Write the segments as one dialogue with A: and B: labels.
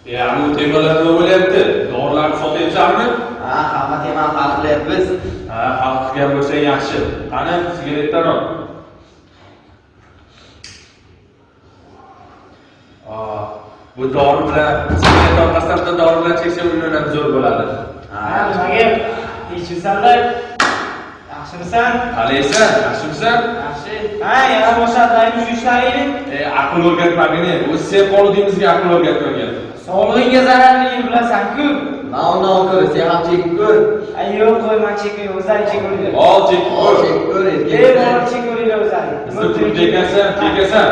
A: Bu temalarda bo'lyapti. Dorilarni sotyapsanmi?
B: Ha, hamma temani hal qilyapmiz.
A: Hal qilgan bo'lsang yaxshi. Qani, sigaretdan ol. Bu dori bilan sigaret orqasidan dori bilan cheksa undan ham zo'r bo'ladi.
C: Nimaga? Kechirsanlar. Yaxshimisan?
A: Qalaysan? Yaxshimisan?
C: Yaxshi. Yana boshladingmi shu ishlaringni?
A: Aql o'rgatmagin. O'zi sen qoldigimizga aql o'rgatmagan.
C: Sog'lig'ingga zararligini bilasan-ku.
B: Mana ko'r, sen ham chekib ko'r.
C: Yo'q, qo'y, men chekmay, o'zlaring chekaveringlar.
A: Ol, chekib ko'r.
B: Chekib ko'r,
C: Borib chekaveringlar o'zlaring.
A: Bizni chekasan.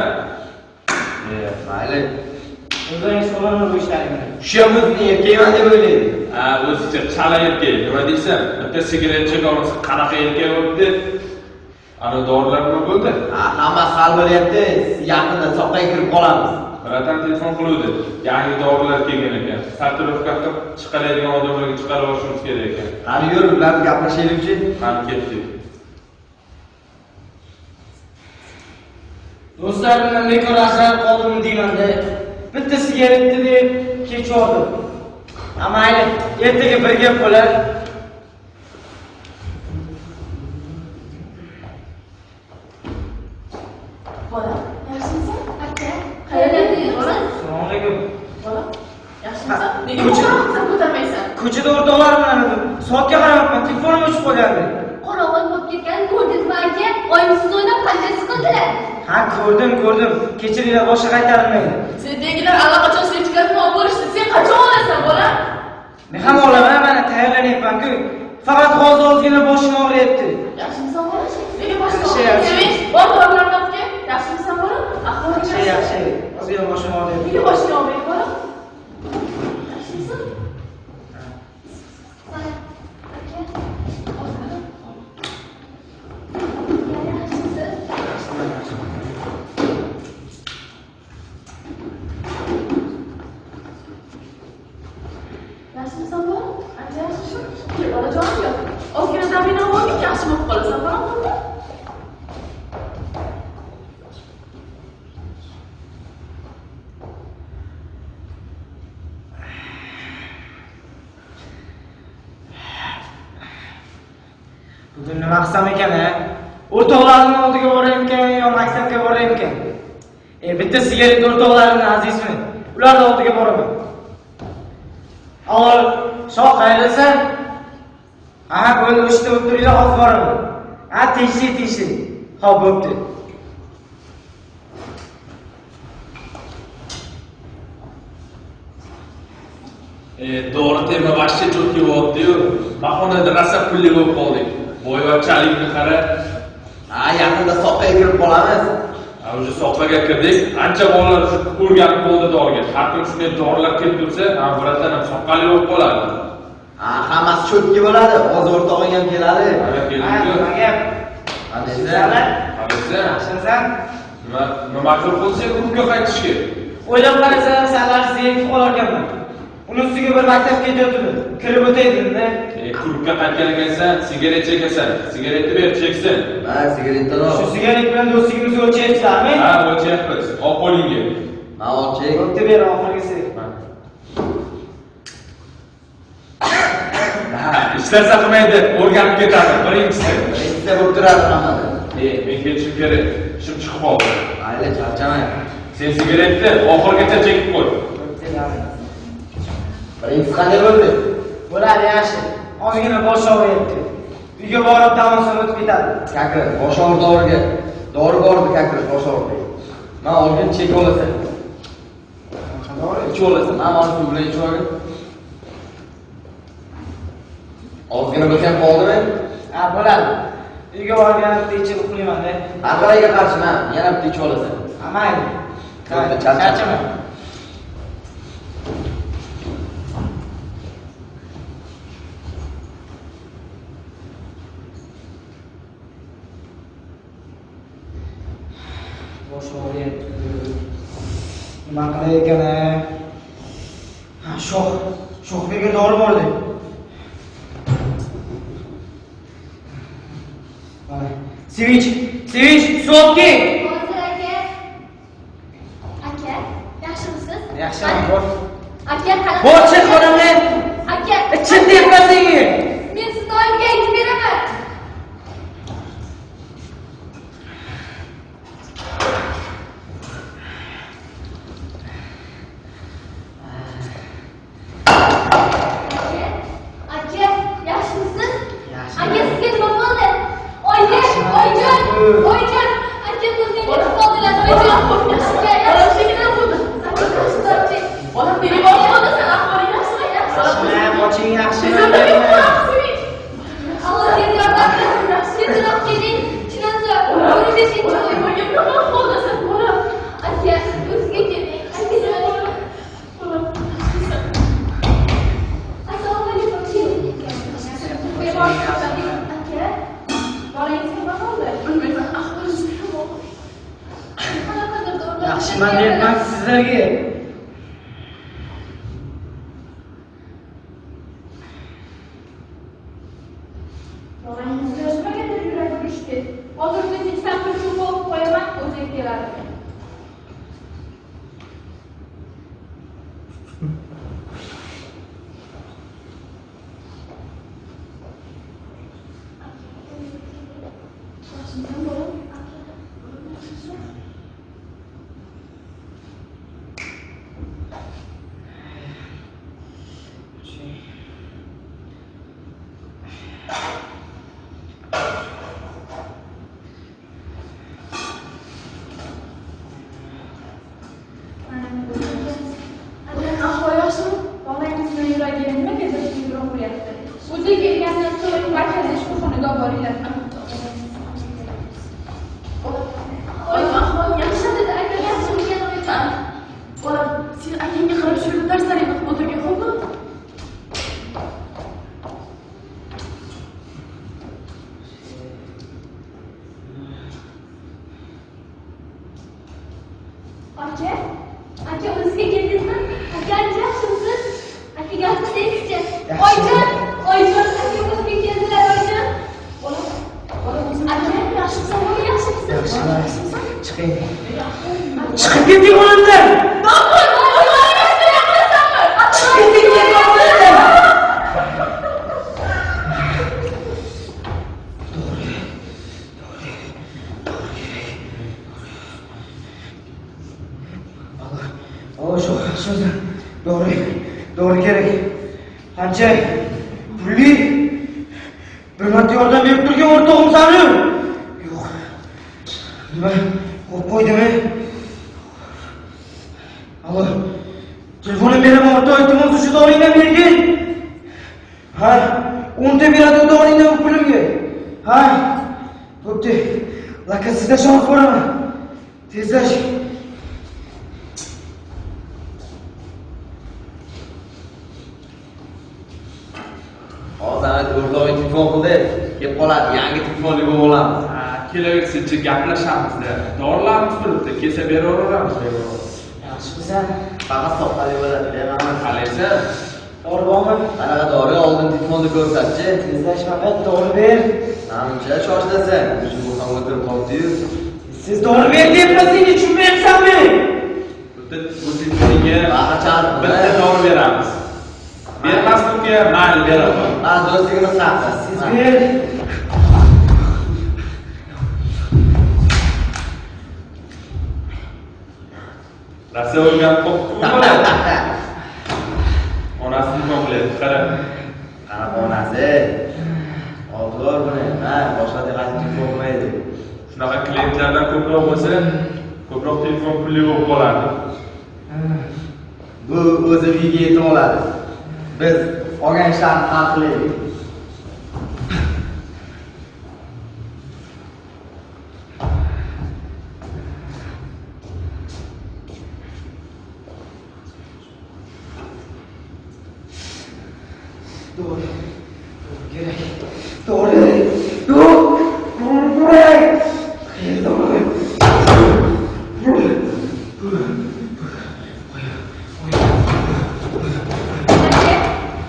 B: Mayli.
C: O'zlaring so'ranglar bu ishlaringni.
B: Shumizni erkakman deb o'ylaydi.
A: O'zicha chala erkak. Nima deysan? Bitta sigaret chekolsa qanaqa erkak bo'libdi? Ana dorilar nima bo'ldi?
B: Hammasi hal bo'lyapti. Yaqinda soqqa kirib qolamiz.
A: Biratan telefon qiluvdi. Yangi dorilar kelgan ekan. Tatuirovka qilib chiqaradigan odamlarga chiqarib olishimiz kerak ekan.
B: Qani yur, ular gaplashaylik-chi.
A: Qani ketdik.
C: Do'stlar bilan bekor asrab qoldimmi deyman-da. Bitta sigaretni deb kechirdim. Mayli, ertaga bir gap bo'lar.
D: Bola, yaxshimisan? Aka, qayerdan kelibsan?
C: Assalomu alaykum.
D: Bola, yaxshimisan? Nega ko'tarmaysan, ko'tarmaysan?
C: Ko'chada o'rtoqlar bilan soatga qaramabman, telefonim o'chib qolgandi.
D: Qorong'i bo'lib ketgan, ko'rdingizmi aka? Oyimsiz o'ynab qancha siqildilar?
C: Ha, ko'rdim. Kechiringlar, boshqa qaytarilmaydi.
D: Sendagilar allaqachon sertifikatni olib bo'lishdi. Sen qachon olasan, bola?
C: Men ham olaman, mana tayyorlanyapman-ku. Faqat hozir ozgina boshim og'riyapti.
D: Yaxshimisan, bola? Nega boshing
C: Yaxshi.
D: og'riyapti? Bor dorilarni olib. Yaxshimisan, bola? Ahvoling
C: Yaxshi. Ozgina boshim og'riyapti.
D: Nega boshing og'riyapti, bola? Yaxshimisan? Bola, aka. Yaxshimisan bola? Ancha yaxshisan. Bolajonim yo'q. Ozgina zamina olgin, yaxshi bo'lib qolasan, bola.
C: Bugun nima qilsam ekan-a? O'rtoqlarimni oldiga boraymkan yo maktabga boraymkan? Bitta sigaret o'rtoqlarimni azizmi? Ularni oldiga boraman. Avval shoh qayerdasan? Bo'ldi, o'shda o'tiringlar, hozir boraman. Tinchlik. Xo'p, bo'pti.
A: Dori tema vashcha cho'kib o'tdi-yu. Bahonada rosa pulli bo'lib qoldik. Bo'yvachchalikni qara.
B: Yaqinda soqqa kirib qolamiz.
A: O'sha soqaga kirdik. Ancha bolalar o'rganib bo'ldi doriga. Har kun shunday dorilar kelib tursa, biratan ham soqqali bo'lib qoladi.
B: Hammasi cho'tki bo'ladi. Hozir o'rtog'ing ham keladi.
C: Nima gap? Yaxshimisan?
A: Nima majbur qilsak, klubga qaytishga.
C: O'ylab qarasam, sanlar zerikib qolarkanman. Uni ustiga bir maktabga ketayotdim. Kirib o'taydim-da.
A: Klubga qaytgan ekansan, sigaret chekasan. Sigaretni ber, cheksin.
B: Sigaretdan ol.
C: Shu sigaret bilan do'stligimizni o'lchayapsizlarmi?
A: O'lchayapmiz. Ol qo'lingga.
B: Ol, chek.
C: Bo'pti, ber oxirgisi.
A: Ishlarsa qilmaydi, o'rganib ketadi. Birinchisi.
B: Bitta bo'lib turadi hammada.
A: Men ketishim kerak. Ishim chiqib qoldi.
B: Mayli, charchamang.
A: Sen sigaretni oxirigacha chekib qo'y.
B: Birinchisi qanday bo'ldi?
C: Bo'ladi, yaxshi. Ozgina bosh og'riyapti. Uyga borib damosim o'tib ketadi.
B: Kakir, bosh og'ridi doriga. Dori bordi kakir, bosh og'ridi. Men olgin chek olasan.
C: Dori
B: Ichib olasan. Men olib suv bilan ichib olgin. Ozgina bo'lsa ham qoldimi?
C: bo'ladi. Uyga borib yana bitta ichib uxlayman-da.
B: Aqaliga qarshi men yana bitta ichib olasan.
C: Mayli. Charchama. Bosh og'riyapti. Nima qilay ekan-a? Sho'xbega dori bordi. Sevinch, so'pki.
D: Aka, yaxshimisiz?
C: Yaxshiman, bor.
D: Aka, qanaqa?
C: Boşçı ko'raman.
D: Aka,
C: Chin deyapman-ki.
D: men sizni oyimga aytib beraman. Aka, yaxshimisiz? Aka, sizga nima bo'ldi? Oyjon, aka ko'zga yetib qoldilar. Oyjon, aka, yaxshigina bo'ldi. Aka, yaxshi. Bolam meni bo'lmadi, sen ahvoling yaxshimi?
C: Boching yaxshi.
D: Allah seni yordam bersin. Tezroq keling. Chinozor, 15-oy bo'lgan nima bo'ldi bolam? Aka, o'ziga keling. Aka, bolam. Assalomu alaykum. Aka, bolangiz nima bo'ldi? Bilmayman, ahvoli juda og'ir. Qanaqadir dorilar.
C: Yaxshiman deyapman sizlarga.
D: Bolangizni o'smagandir yuragi urishdi. Hozir o'zing sapir shu bo'lib qo'yaman, o'zing keladi. Yaxshisan bolam? Agar ahvol yaxshimi? Bolangizni yuragiga nimagadir yugurib qo'yapti. O'zi kelgandan so'ng markaziy shifoxonaga olib boringlar. Oyim ahvol yaxshi dedi, aka yaxshimikan aytadi. Bolam, sen akangga qarab shu darslarga o'tirgan xo'pmi? Aka, o'zizga keldingizmi? Aka, yaxshimisiz? Aka, gapni tekizchi. Oyjon, aka o'zizga keldilar, oyjon. Bolam, aka, yaxshimisan? Yaxshimisan?
C: Chiqing. Chiqib keting bo'limdan. Chiqib keting bo'limdan. Doğru kerak. Qancha pulli bir marta yordam berib turgan o'rtog'im sani. Yo'q. Nima? Qo'yib qo'ydimi? Alo. Telefonim beraman, o'rtoq, iltimos shu doringdan bergin. Ha, 10 ta beradi doringdan pulimga. Ha? Bo'pti. Lakasida shoh bo'laman. Tezlash.
B: Hozir o'rtog'ing telefon qildi, kelib qoladi, yangi telefonli bo'lib olamiz.
A: Kelaversinchi, gaplashamiz-da. Dorilarimiz turibdi, kelsa beraveramiz.
C: Yaxshimisan?
B: Faqat soqqali bo'ladi, beraman.
A: Qalaysan?
C: Dori bormi?
B: Qanaqa dori oldin telefonni ko'rsatchi.
C: Tezlashma, dori ber.
B: Menimcha shoshdasan. Shu ham o'tirib qoldi-yu.
C: Siz dori ber deyapman, sen tushunmayapsanmi?
A: Bu telefoniga
B: Baqachar
A: bitta dori beramiz. Bermaslikka mayli beraman.
B: Do'stligimiz haqida.
C: Siz ber.
A: Rosa o'rganib qolibdi. Onasini komplekt qara.
B: Onasi. Oldilar buni. Boshqa diqqat qilmaydi.
A: Shunaqa klientlardan ko'proq bo'lsa, ko'proq telefon pulli bo'lib qoladi.
B: Bu o'zi uyiga yetib oladi. Biz olgan ishlarni hal qilaylik.
C: Doğru. Gerek. Doğru.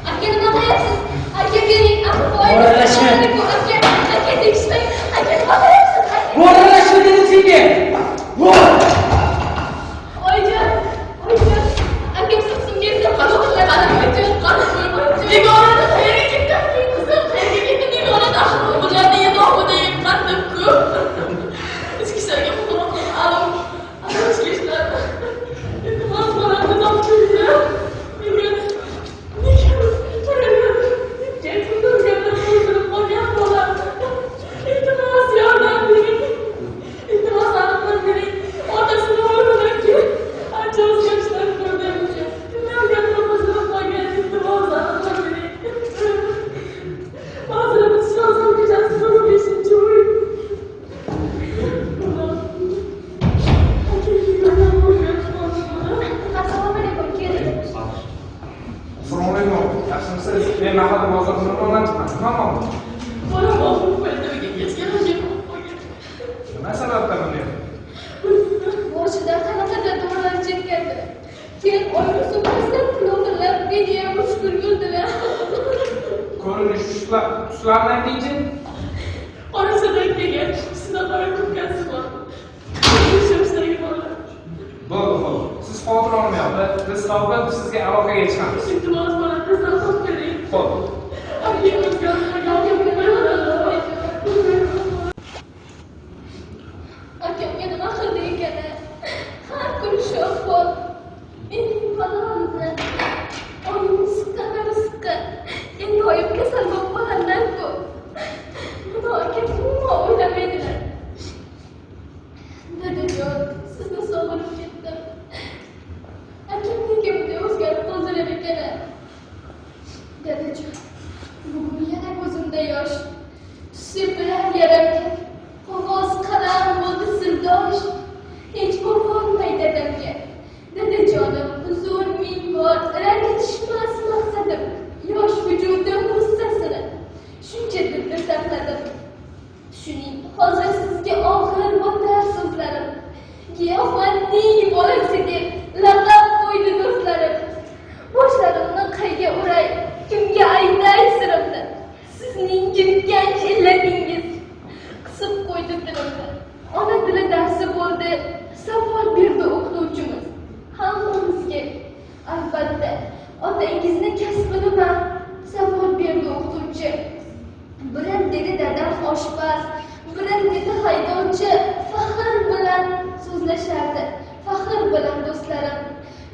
D: Aka, nima qilyapsiz? Aka, bering.
C: O'ralashma.
D: Aka, tekishmang. Aka, nima qilyapsiz?
C: Bo'ralashma dedim senga.
D: Oyjon, aka, sizga
E: siz men mahalla bozoridan o'rnatibman. Tamam.
D: Bolam og'rib qo'ydi, kechga hojat bo'lib qolgan.
E: Nima sababdan bunday?
D: Boshida qanaqadir dorilar chekkandi. Keyin oyni so'kasidan pulog'irlar, beniya mushkul bo'ldilar.
E: Ko'rinish tuslardan keyin
D: Orasidan kelgan, sinoqora ko'pkasi bor. Ishimdagi bolalar.
E: bo'ldi. Siz xavotir olmayapti. Biz topib sizga aloqaga chiqamiz.
D: Iltimos bolam, bizdan xo'p keling.
E: Xo'p.
D: Akamga nima qildi ekan? Har kun shu ahvol. Mening bolamni oyim siqqan. Endi oyim kasal bo'lib qolarlar-ku. Buni akam umuman o'ylamaydilar. Dadajon, sizni sog'inib ketdim. Akam nega bunday o'zgarib qoldilar ekan? Dadajon, bugun yana ko'zimda yosh. Tusi bilan yaratgan qog'oz qalam bo'ldi sirdosh. Hech qo'rqolmay dadamga. Dadajonim, huzur ming bor, rangitishmas maqsadim. Yosh vujudim g'ussasini shuncha dilda saqladim. Shuning hozir sizga oxir bo'lar so'zlarim. Giyohvandning bolasi deb laqab qo'ydi do'stlarim. Boshlarimni qayga uray, kimga aytay sirimni? Sizning jirkanch illatingiz qisib qo'ydi dilimni. Ona tili darsi bo'ldi, savol berdi o'qituvchimiz. Hammamizga albatta otangizni kasbini bilan savol berdi o'qituvchi. Birin dedi dadam oshpaz, birin dedi haydovchi. Faxr bilan so'zlashardi, faxr bilan do'stlarim.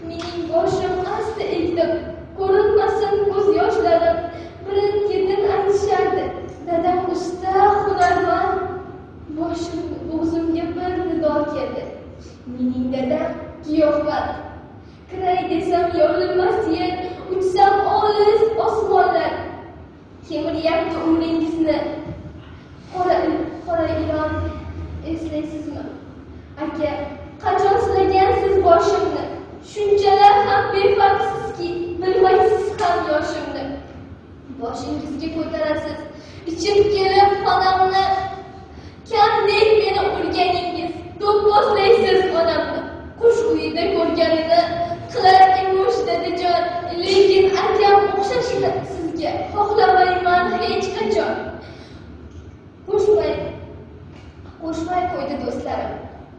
D: Mening boshim asta egdim, ko'rinmasin ko'z yoshlarim. Birin ketin aytishardi, dadam usta, hunarmand. Bo'g'zimga bir nido keldi. Mening dadam giyohvand. Kiray desam yorilmas yer, uçsam olis osmonlar. Kemiryapti umringizni. Qora ilon eslaysizmi? Aka, qachon silagansiz boshimni? Shunchalar ham befarqsizki, bilmaysiz ham yoshimni. Boshingizga ko'tarasiz, ichib kelib xonamni. Kamdek meni urganingiz, do'pposlaysiz onamni. Qush uyida ko'rganini qilar emish dadajon, lekin akam o'xshashni sizga xohlamayman hech qachon. Qo'shmay qo'ydi do'stlarim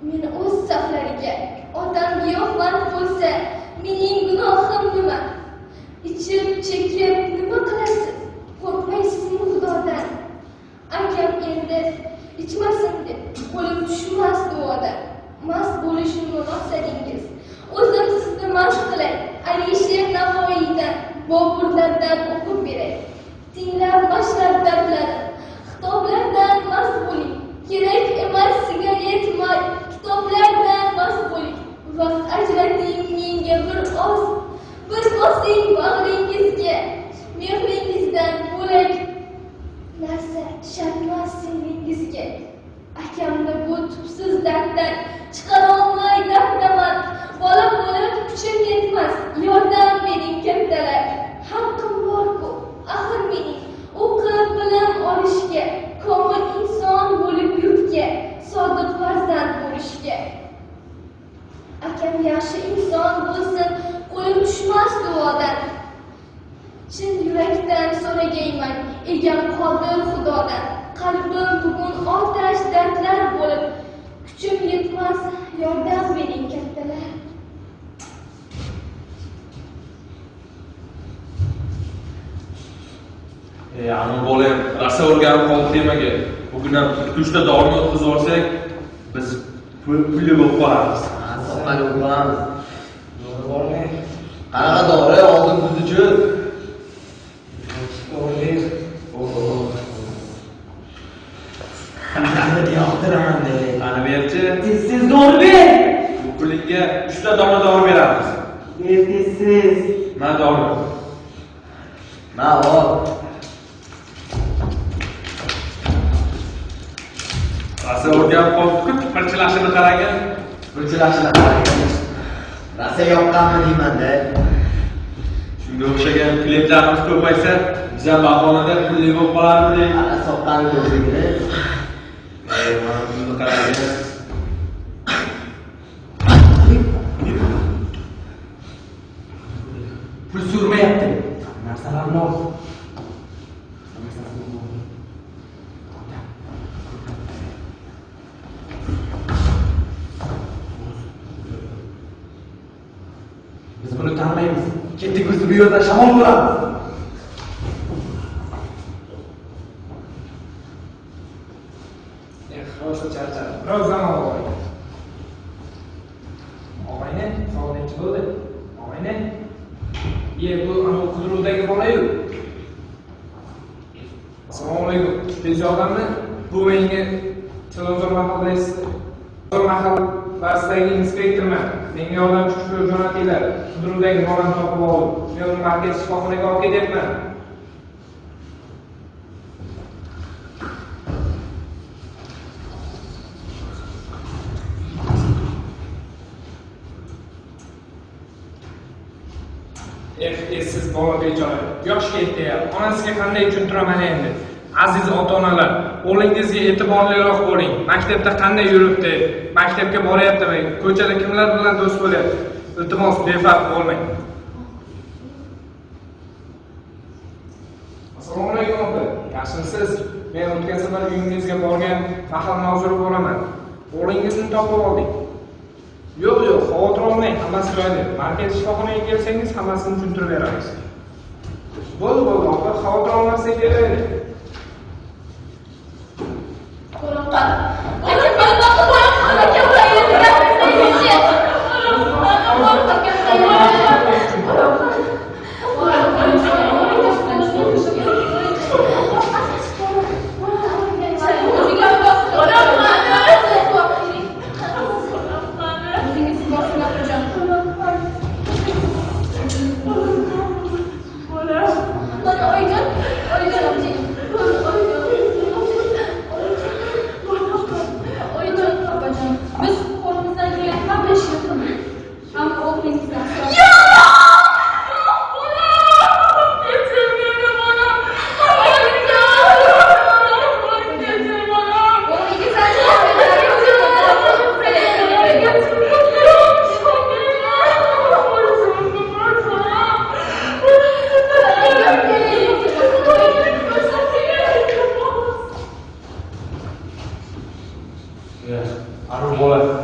D: meni o'z saflariga. Otam giyohvand bo'lsa, mening gunohim nima? Ichib chekib nima qilasiz? Qo'rqmaysizmi Xudodan? Akam endi ichmasin deb qo'lim tushmas duodan. Mast bo'lishimni maqsadingiz. O'zim sizni mast qilay, Alisher Navoiydan, Boburlardan o'qib beray. Tinglab boshlab dardlarim, kitoblardan mast bo'ling. Kerak emas sigaret may, kitoblardan mast bo'ling. Vaqt ajrating menga bir oz, bir bosing bag'ringizga. Mehringizdan bo'lak narsa shartmas singingizga. Akamni bu tubsiz darddan chiqarolmay daftaman. Bola bo'lib kuchim yetmas, yordam bering kattalar. Haqqim bor-ku, axir mening o'qib bilim olishga, komil inson bo'lib yurtga, sodiq farzand bo'lishga. Akam yaxshi inson bo'lsin, qo'lim tushmas duodan. Chin yurakdan so'ragayman, egam qodir Xudodan. Qalbim bugun otash dardlar bo'lib, kuchim yetmas, yordam bering kattalar.
A: Ana bola rosa o'rganib qoldi temaga. Bugun ham kuchda dorini o'tkazib olsak, biz pulli bo'lib qolamiz.
B: Soqali bo'lamiz. Dori bormi? Qanaqa dori oldin bizni-chi? Dori.
C: Qanaqa yoqtiraman de.
A: Ana berchi.
C: Siz dori ber.
A: Bu pulingga 3 ta dori beramiz.
C: Siz.
A: Mana dori.
B: Ma ol.
A: Rosa o'rganib qoldik, qirchilashini qaragan.
B: Qirchilashini qaragan. Rosa yoqqanmi deyman-da.
A: Shu Shunga o'xshagan klientlarimiz ko'paysa, biz ham bahonada pulli bo'lib qolarmidik.
B: Ana soqqani ko'zligini.
A: Mana buni qarang.
C: Pul surmayapti. Narsalarni ol. Biz buni tanlaymiz. Ketdik biz bu yerda shamol bo'lamiz.
E: Rosa charchadi. Biroz zamon oldi. Og'ayni, sog'inchi bo'ldi. Og'ayni. Bu ana qidiruvdagi bola-yu. Assalomu alaykum. Tez yordammi? Bu menga Chilonzor mahallasi mahallasidagi inspektorman. Menga yordam kuchli jo'natinglar. Qidiruvdagi bolani topib oldim. Men uni markaz shifoxonaga olib ketyapman. Siz bola bechora, yosh ketdi. Onasiga qanday tushuntiraman endi? Aziz ota-onalar, o'g'lingizga e'tiborliroq bo'ling. Maktabda qanday yuribdi? Maktabga boryaptimi? Ko'chada kimlar bilan do'st bo'lyapti? Iltimos, befarq bo'lmang. Assalomu alaykum opa. Yaxshimisiz? Men o'tgan safar uyingizga borgan mahal noziri bo'laman. O'g'lingizni topib oldik. Yo'q, xavotir olmang, hammasi joyida. Markaz shifoxonaga kelsangiz, hammasini tushuntirib beramiz. Bo'ldi, opa, xavotir olmasak kerak.
D: Qo'rqoq. Lekin men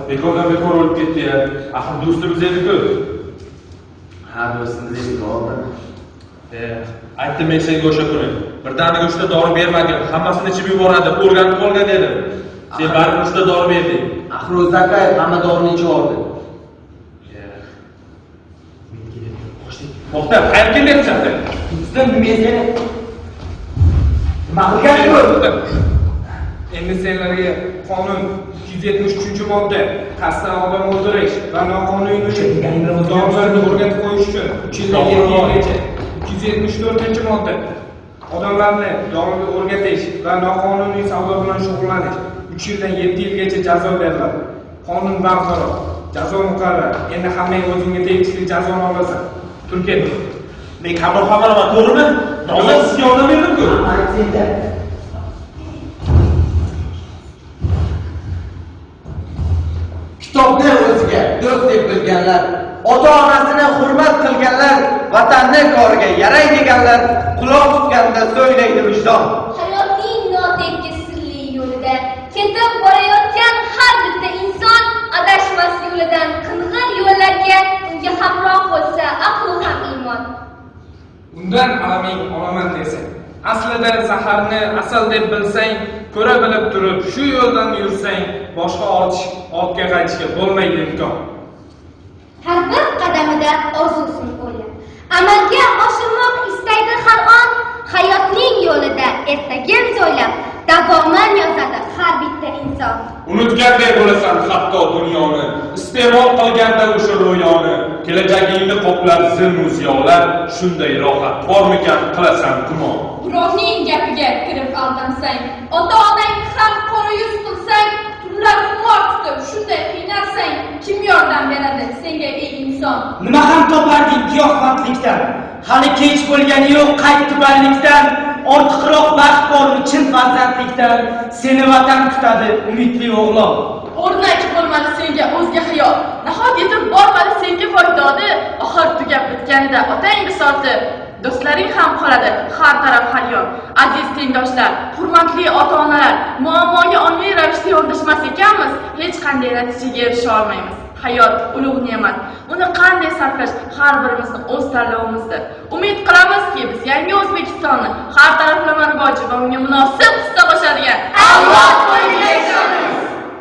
A: bekordan bekor o'lib ketdi ya. Axir do'stimiz edi-ku.
B: Ha, do'stimiz edi-ku.
A: Aytdim men senga o'sha kuni. Birdaniga 3 ta dori bermagin, hammasini ichib yuboradi, o'rganib qolgan dedim. Sen baribir 3 ta dori berding.
B: Axir o'zakay hamma dorini ichib oldi.
A: To'xta, qayerga kelyapsan sen?
C: Bizdan men seni nima qilganing?
E: Endi senlarga qonun 273-modda qasddan odam o'ldirish va noqonuniy dorilarni o'rgatib qo'yish uchun 3 yildan 7 yilgacha. 274-modda odamlarni doriga o'rgatish va noqonuniy savdo bilan shug'ullanish 3 yildan 7 yilgacha jazo beriladi. Qonun barqaror, jazo muqarrar. Endi hammang o'zingga tegishli jazoni olasan. Turkiya.
A: Men qabul xabaraman, to'g'rimi? Hozir sizga yordam berdim-ku.
B: Kitobni o'ziga do'st deb bilganlar, ota-onasini hurmat qilganlar, vatanni koriga yaray deganlar, quloq tutganda so'ylaydi vijdon.
D: Hayotning notekis sirli yo'lida ketib borayotgan har bitta inson adashmas yo'lidan qing'ir yo'llarga unga hamroh bo'lsa, aqli ham iymon.
E: Undan alaming olaman desang, aslida zaharni asal deb bilsang, ko'ra bilib turib shu yo'ldan yursang, boshqa ortga qaytishga bo'lmaydi imkon.
D: Har bir qadamida orzusin o'yla. Amalga oshirmoq istaydi har on, hayotning yo'lida ertagim joylab davoman yozadi har bitta inson.
A: Unutganday bo'lasan hatto dunyoni, iste'mol qilganda o'sha ro'yoni, kelajagingni qoplar zilmu ziyolar, shunday rohat bormikan qilasan gumon.
D: Birovning gapiga kirib aldansang, ota-onang ham qora yuz qilsang, tunlar xumor tutib shunday qiynarsang, kim yordam beradi senga ey inson?
C: Nima ham toparding giyohvandlikdan? Hali kech bo'lgani yo'q, qayt tubanlikdan ortiqroq baxt bormi chin farzandlikdan. Seni vatan kutadi, umidli o'g'lon.
D: O'rnak bo'lmadi senga o'zga hayot. Nahot yetib bormadi senga foydodi. Oxir tugab bitganda otang bisolti. Do'stlaring ham qoladi, har taraf hayyon. Aziz tengdoshlar, hurmatli ota-onalar, muammoga ongli ravishda yondashmas ekanmiz, hech qanday natijaga erisha olmaymiz. Hayot ulug' ne'mat. Uni qanday sarflash har birimizni o'z tanlovimizdir. Umid qilamizki, biz yangi O'zbekistonni har taraflama rivoji va unga munosib